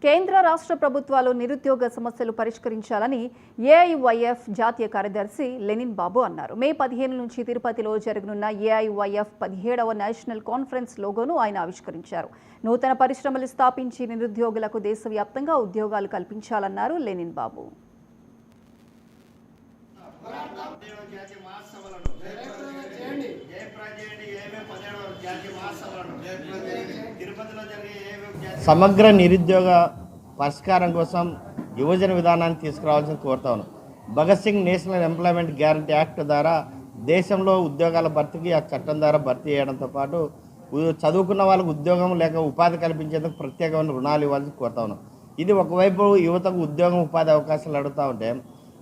కేంద్ర రాష్ట్ర ప్రభుత్వాలు నిరుద్యోగ సమస్యలు పరిష్కరించాలని ఏఐవైఎఫ్ జాతీయ కార్యదర్శి లెనిన్ బాబు అన్నారు. మే 15 నుంచి తిరుపతిలో జరగనున్న ఏఐవైఎఫ్ 17వ నేషనల్ కాన్ఫరెన్స్ లోగోను ఆయన ఆవిష్కరించారు. నూతన పరిశ్రమలు స్థాపించి నిరుద్యోగులకు దేశవ్యాప్తంగా ఉద్యోగాలు కల్పించాలన్నారు లెనిన్ బాబు. సమగ్ర నిరుద్యోగ పరిష్కారం కోసం యువజన విధానాన్ని తీసుకురావాల్సిన కోరుతా ఉన్నాం. Bhagat Singh national employment guarantee act ద్వారా దేశంలో ఉద్యోగాల భర్తీకి ఆ చట్టం ద్వారా భర్తీ చేయడంతో పాటు చదువుకున్న వాళ్ళకు ఉద్యోగం లేక ఉపాధి కల్పించేందుకు ప్రత్యేకమైన రుణాలు ఇవ్వాలని కోరుతా ఉన్నాం. ఇది ఒకవైపు యువతకు ఉద్యోగం ఉపాధి అవకాశాలు అడుగుతూ ఉంటే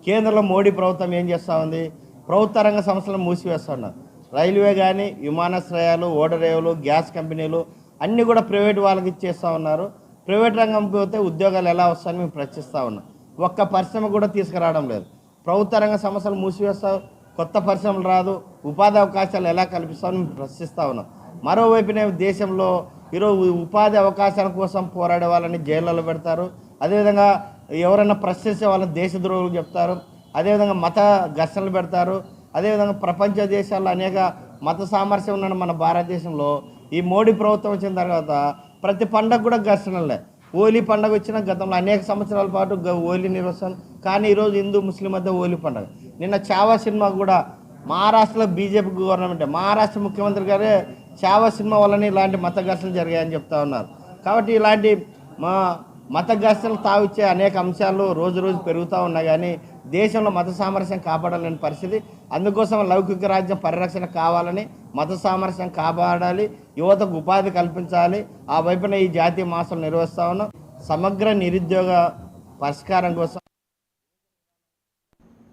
కేంద్రంలో మోడీ ప్రభుత్వం ఏం చేస్తూ ఉంది? ప్రభుత్వ రంగ సంస్థలను మూసివేస్తున్నారు. రైల్వే కానీ, విమానాశ్రయాలు, ఓడరేవులు, గ్యాస్ కంపెనీలు అన్నీ కూడా ప్రైవేట్ వాళ్ళకి ఇచ్చేస్తూ ఉన్నారు. ప్రైవేట్ రంగం పోతే ఉద్యోగాలు ఎలా వస్తాయని మేము ప్రశ్నిస్తూ ఉన్నాం. ఒక్క పరిశ్రమ కూడా తీసుకురావడం లేదు. ప్రభుత్వ రంగ సంస్థలు మూసివేస్తావు, కొత్త పరిశ్రమలు రాదు, ఉపాధి అవకాశాలు ఎలా కల్పిస్తామని మేము ప్రశ్నిస్తూ ఉన్నాం. మరోవైపునే దేశంలో ఈరోజు ఉపాధి అవకాశాల కోసం పోరాడే వాళ్ళని జైళ్ళలో పెడతారు. అదేవిధంగా ఎవరైనా ప్రశ్నించే వాళ్ళని దేశద్రోహులు చెప్తారు. అదేవిధంగా మత ఘర్షణలు పెడతారు. అదేవిధంగా ప్రపంచ దేశాల్లో అనేక మత సామరస్యం ఉన్న మన భారతదేశంలో ఈ మోడీ ప్రభుత్వం వచ్చిన తర్వాత ప్రతి పండగ కూడా ఘర్షణలే. హోలీ పండుగ వచ్చిన గతంలో అనేక సంవత్సరాల పాటు హోలీ నిర్వహిస్తాను, కానీ ఈరోజు హిందూ ముస్లిం మధ్య హోలీ పండుగ. నిన్న చావా సినిమా కూడా మహారాష్ట్రలో బీజేపీ గవర్నమెంట్, మహారాష్ట్ర ముఖ్యమంత్రి గారే చావా సినిమా వల్లనే ఇలాంటి మత ఘర్షణలు జరిగాయని చెప్తా ఉన్నారు. కాబట్టి ఇలాంటి మత ఘర్షణలు తావిచ్చే అనేక అంశాలు రోజు రోజు పెరుగుతూ ఉన్నాయి, కానీ దేశంలో మత సామరస్యం కాపాడలేని పరిస్థితి. అందుకోసం లౌకిక రాజ్యం పరిరక్షణ కావాలని, మత సామరస్యం కాపాడాలి, యువతకు ఉపాధి కల్పించాలి. ఆ వైపున ఈ జాతీయ మాసాలు నిర్వహిస్తా ఉన్నాం. సమగ్ర నిరుద్యోగ పరిష్కారం కోసం